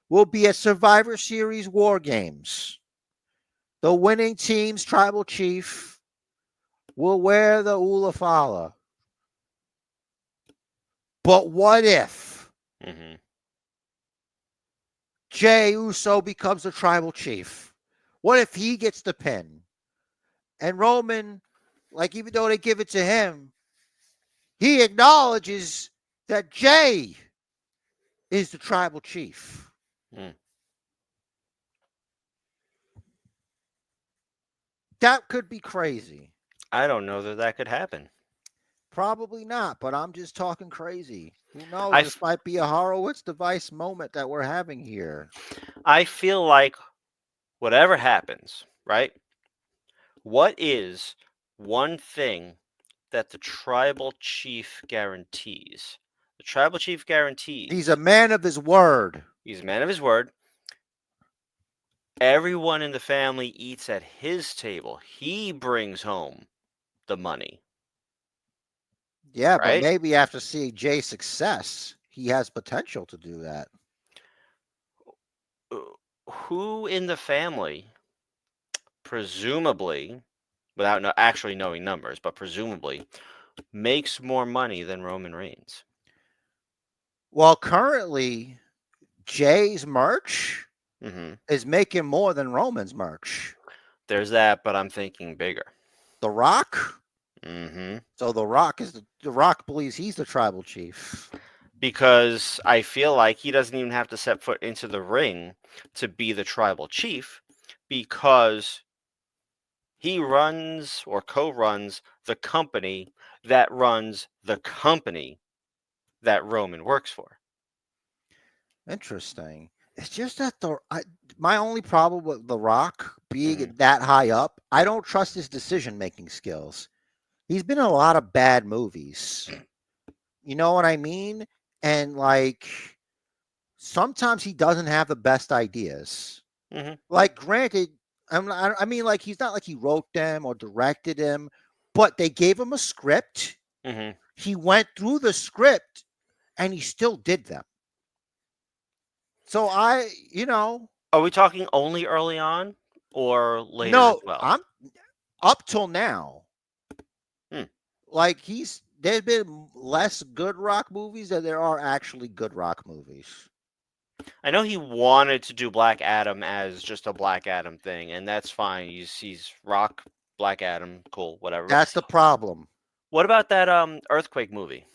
will be at Survivor Series War Games. The winning team's tribal chief will wear the Ulafala. But what if Jey Uso becomes the tribal chief? What if he gets the pin? And Roman, like even though they give it to him, he acknowledges that Jay is the tribal chief. Hmm. That could be crazy. I don't know that could happen. Probably not, but I'm just talking crazy. Who knows? I This f- might be a Horowitz device moment that we're having here. I feel like whatever happens, right? What is one thing that the tribal chief guarantees? The tribal chief guarantees He's a man of his word. he's a man of his word. Everyone in the family eats at his table. He brings home the money, Yeah, but right? maybe after seeing Jay's success, he has potential to do that. Who in the family, presumably, without actually knowing numbers, but presumably, makes more money than Roman Reigns? Well, currently, Jay's merch Hmm. is making more than Roman's merch. There's that, but I'm thinking bigger. The Rock. Hmm. So the Rock is the Rock believes he's the tribal chief. Because I feel like he doesn't even have to step foot into the ring to be the tribal chief, because he runs or co-runs the company that runs the company that Roman works for. Interesting. It's just that my only problem with The Rock being Mhm. that high up, I don't trust his decision making skills. He's been in a lot of bad movies. You know what I mean? And like sometimes he doesn't have the best ideas. Mhm. Like, granted, I mean, like he's not like he wrote them or directed them, but they gave him a script. Mhm. He went through the script and he still did them. So Are we talking only early on or later as no, well? I'm up till now. Hmm. Like there's been less good rock movies than there are actually good rock movies. I know he wanted to do Black Adam as just a Black Adam thing, and that's fine. He's Rock, Black Adam, cool, whatever. But That's the problem. what about that Earthquake movie?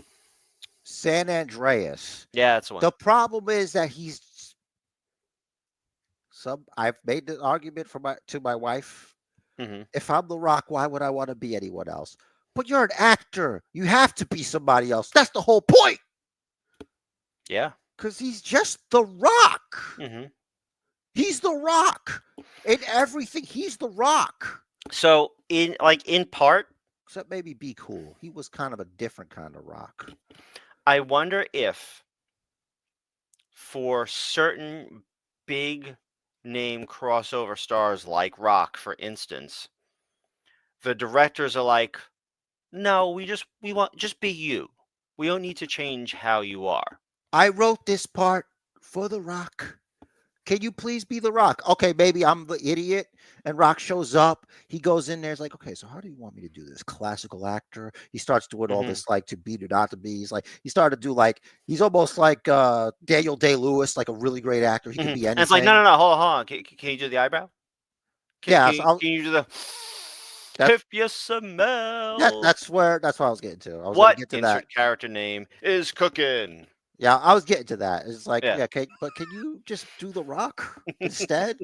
San Andreas. Yeah, that's the one. The problem is that I've made the argument to my wife. Mhm. If I'm The Rock, why would I want to be anyone else? But you're an actor. You have to be somebody else. That's the whole point. Yeah. Because he's just The Rock. Mhm. He's The Rock. In everything, he's The Rock. So in part, Except maybe Be Cool. He was kind of a different kind of rock. I wonder if for certain big name crossover stars like Rock, for instance, the directors are like, no, we want just be you. We don't need to change how you are. I wrote this part for The Rock. Can you please be The Rock? Okay, maybe I'm the idiot. And Rock shows up. He goes in there. He's like, okay, so how do you want me to do this? Classical actor. He starts doing all Hmm. this like to be to not to be. He started to do like he's almost like Daniel Day-Lewis, like a really great actor. He Hmm. could be And it's like, no, anything. no, no, hold on. Can you do the eyebrow? Yeah, so Can you do the that's if you smell? that's what I was getting to. I was gonna What get to that. insert character name is cooking? Yeah, I was getting to that. It's like, Yeah. yeah, but can you just do The Rock instead?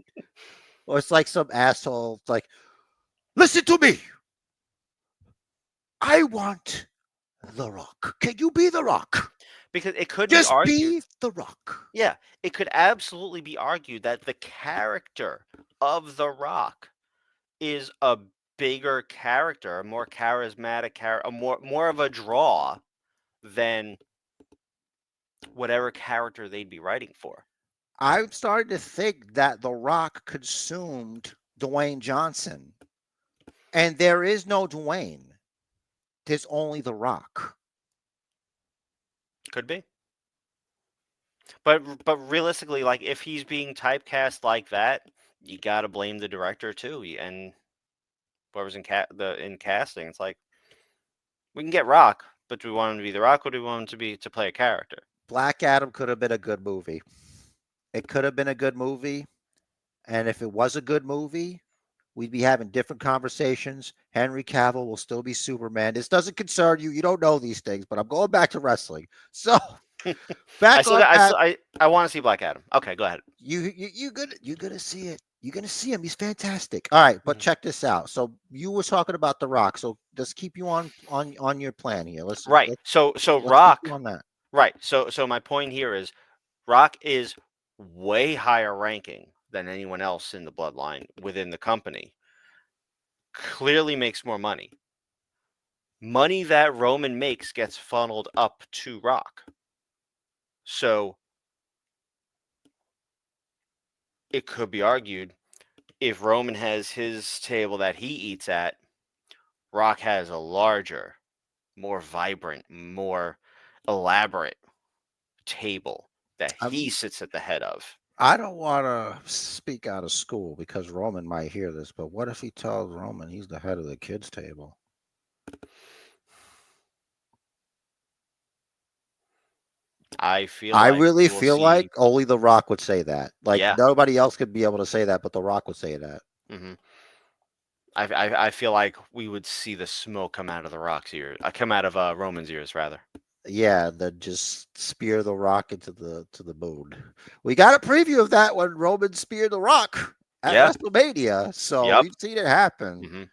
Or it's like some asshole like, listen to me. I want The Rock. Can you be The Rock? Because it could be Just argued. be The Rock. Yeah, it could absolutely be argued that the character of The Rock is a bigger character, a more charismatic character, a more of a draw than whatever character they'd be writing for. I'm starting to think that The Rock consumed Dwayne Johnson. And there is no Dwayne. There's only The Rock. Could be. But realistically, like if he's being typecast like that, you got to blame the director too, and whoever's in casting. It's like we can get Rock, but do we want him to be The Rock, or do we want him to play a character? Black Adam could have been a good movie. It could have been a good movie. And if it was a good movie, we'd be having different conversations. Henry Cavill will still be Superman. This doesn't concern you. You don't know these things, but I'm going back to wrestling. So back on that. I want to see Black Adam. Okay, go ahead. You're gonna see it. You're gonna see him. He's fantastic. All right, but Mhm. check this out. So you were talking about The Rock. So let's keep you on your plan here. Let's Right. let's, So let's keep you Rock. on that. Right. So my point here is Rock is way higher ranking than anyone else in the bloodline within the company. Clearly makes more money. Money that Roman makes gets funneled up to Rock. So it could be argued if Roman has his table that he eats at, Rock has a larger, more vibrant, more elaborate table that he I'm, sits at the head of. I don't want to speak out of school because Roman might hear this, but what if he tells Roman he's the head of the kids' table? I feel I like really we will feel like see. only The Rock would say that. Like Yeah. nobody else could be able to say that, but The Rock would say that. hmm I feel like we would see the smoke come out of the Rock's ears, come out of Roman's ears rather. Yeah, then just spear The Rock into the moon. We got a preview of that when Roman speared The Rock at Yeah. WrestleMania, so Yep. we've seen it happen. hmm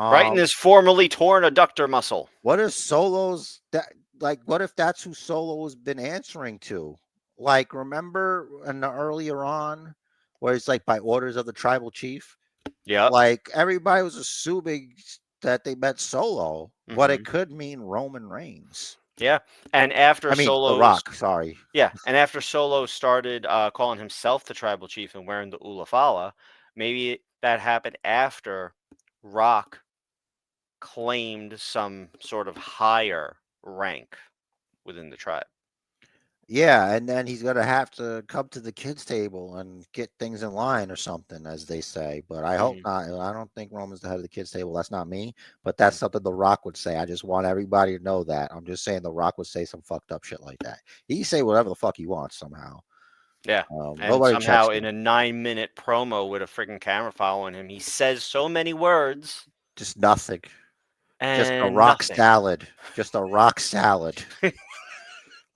Right in his formerly torn adductor muscle. What if Solo's that like? What if that's who Solo has been answering to? Like, remember in the earlier on, where it's like by orders of the tribal chief. Yep. Like everybody was assuming that they meant Solo, but hmm it could mean Roman Reigns. Yeah. And after I mean, The Solo's Rock. Sorry. Yeah, and after Solo started calling himself the tribal chief and wearing the Ulafala, maybe that happened after Rock claimed some sort of higher rank within the tribe. Yeah, and then he's gonna have to come to the kids' table and get things in line or something, as they say. But I hope hmm not. I don't think Roman's the head of the kids' table. That's not me. But that's something The Rock would say. I just want everybody to know that. I'm just saying The Rock would say some fucked up shit like that. He say whatever the fuck he wants somehow. Yeah, and Nobody somehow checks in him. a 9-minute promo with a freaking camera following him, he says so many words Just nothing. Just a and rock nothing. salad. Just a rock salad.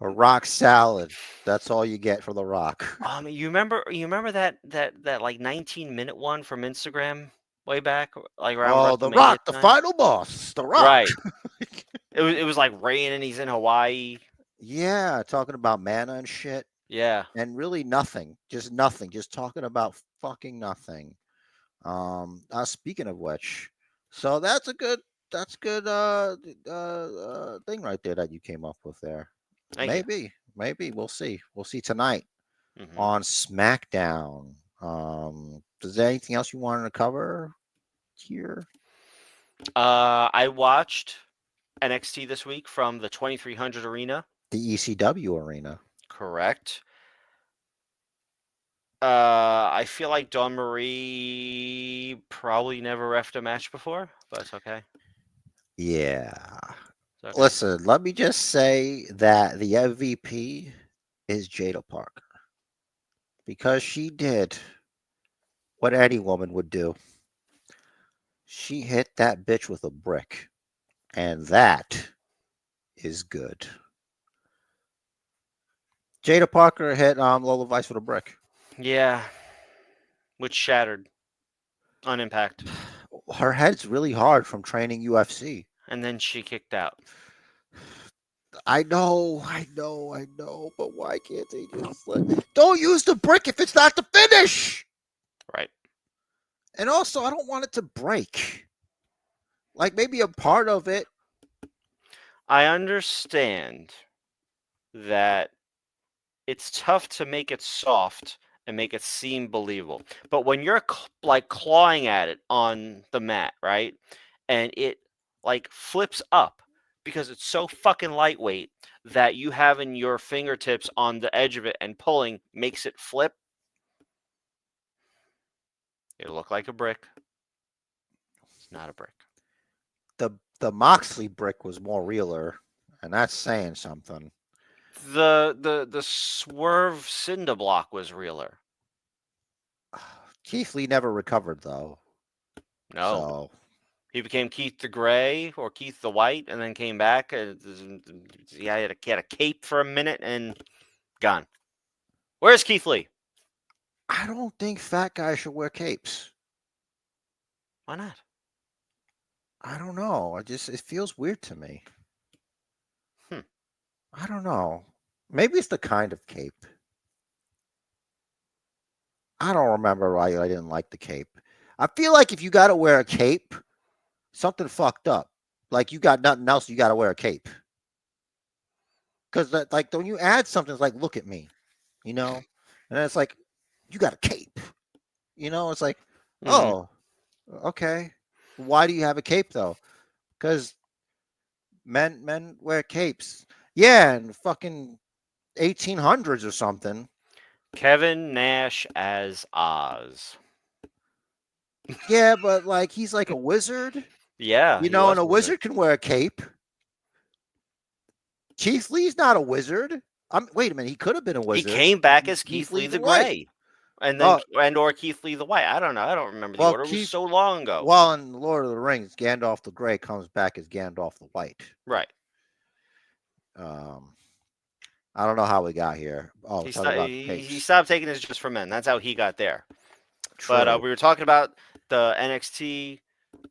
A rock salad. That's all you get from The Rock. You remember that like 19-minute one from Instagram way back, like around Oh, The WrestleMania Rock, the time? final boss. The Rock. Right. It was like rain and he's in Hawaii. Yeah, talking about mana and shit. Yeah. And really nothing, just talking about fucking nothing. Speaking of which, so that's good thing right there that you came up with there. Thank you. Maybe we'll see tonight hmm on SmackDown. Is there anything else you wanted to cover here? I watched NXT this week from the 2300 arena. The ECW arena. Correct. I feel like Dawn Marie probably never refed a match before, but it's okay. Yeah. It's okay. Listen, let me just say that the MVP is Jada Parker because she did what any woman would do. She hit that bitch with a brick, and that is good. Jada Parker hit Lola Vice with a brick. Yeah. Which shattered on impact. Her head's really hard from training UFC. And then she kicked out. I know, but why can't they just don't use the brick if it's not the finish? Right. And also, I don't want it to break. Like maybe a part of it. I understand that it's tough to make it soft and make it seem believable. But when you're like clawing at it on the mat, right? And it like flips up because it's so fucking lightweight that you having your fingertips on the edge of it and pulling makes it flip. It'll look like a brick. It's not a brick. The Moxley brick was more realer, and that's saying something. The swerve cinder block was realer. Keith Lee never recovered though. No. So He became Keith the Gray or Keith the White, and then came back. He had a cape for a minute and gone. Where's Keith Lee? I don't think fat guys should wear capes. Why not? I don't know. It feels weird to me. Hmm. I don't know. Maybe it's the kind of cape. I don't remember why I didn't like the cape. I feel like if you got to wear a cape, something fucked up. Like you got nothing else, you got to wear a cape. Because like when you add something, it's like, look at me, you know, and then it's like, you got a cape, you know. It's like, Mhm. oh, okay. Why do you have a cape though? Because men wear capes. Yeah, in fucking 1800s or something. Kevin Nash as Oz. Yeah, but like he's like a wizard, Yeah, you he know, was and a a wizard. wizard can wear a cape. Keith Lee's not a wizard. Wait a minute, he could have been a He wizard. came back as Keith Keith Lee Lee the White. Gray, and then Oh, or Keith Lee the White. I don't know. I don't remember the well, order. It was Keith. so long ago. Well, in Lord of the Rings, Gandalf the Grey comes back as Gandalf the White. Right. I don't know how we got here. Oh, He, talking sto- about he, he capes. stopped taking his just for men. That's how he got there. But True. we were talking about the NXT,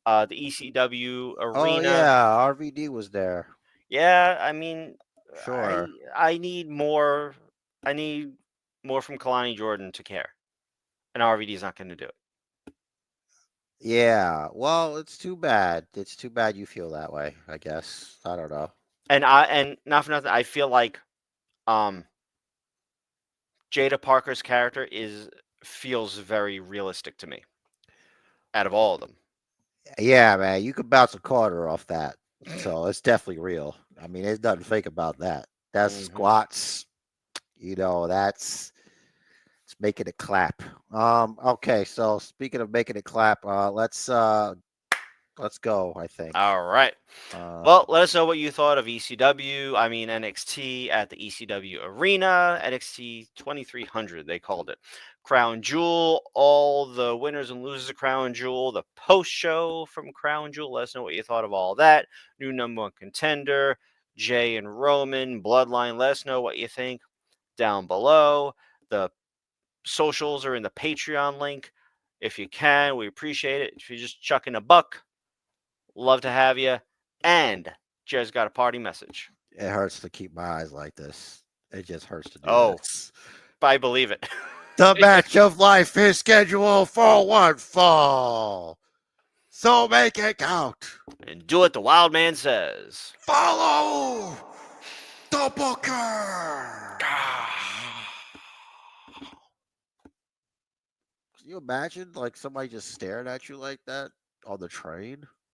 the ECW Oh arena. yeah, RVD was there. Yeah, I mean, Sure. I need more. I need more from Kalani Jordan to care, and RVD is not going to do it. Yeah. Well, it's too bad. It's too bad you feel that way. I guess. I don't know. And not for nothing, I feel like um Jada Parker's character feels very realistic to me. Out of all of them. Yeah, man, you could bounce a quarter off that. So it's definitely real. I mean, there's nothing fake about that. That's Mhm. squats. You know, it's making it clap. Okay, so speaking of making it clap, let's go, I think. All right. Well, let us know what you thought of ECW. I mean NXT at the ECW Arena, NXT 2300 they called it. Crown Jewel, all the winners and losers of Crown Jewel, the post show from Crown Jewel. Let us know what you thought of all that. New number one contender, Jay and Roman, Bloodline. Let us know what you think down below. The socials are in the Patreon link. If you can, we appreciate it. If you're just chucking a buck, love to have you. And Jared's got a party message. It hurts to keep my eyes like this. It just hurts to do this. I believe it. The match of life is scheduled for one fall. So make it count. And do what the wild man says. Follow the Booker. Can you imagine like somebody just staring at you like that on the train?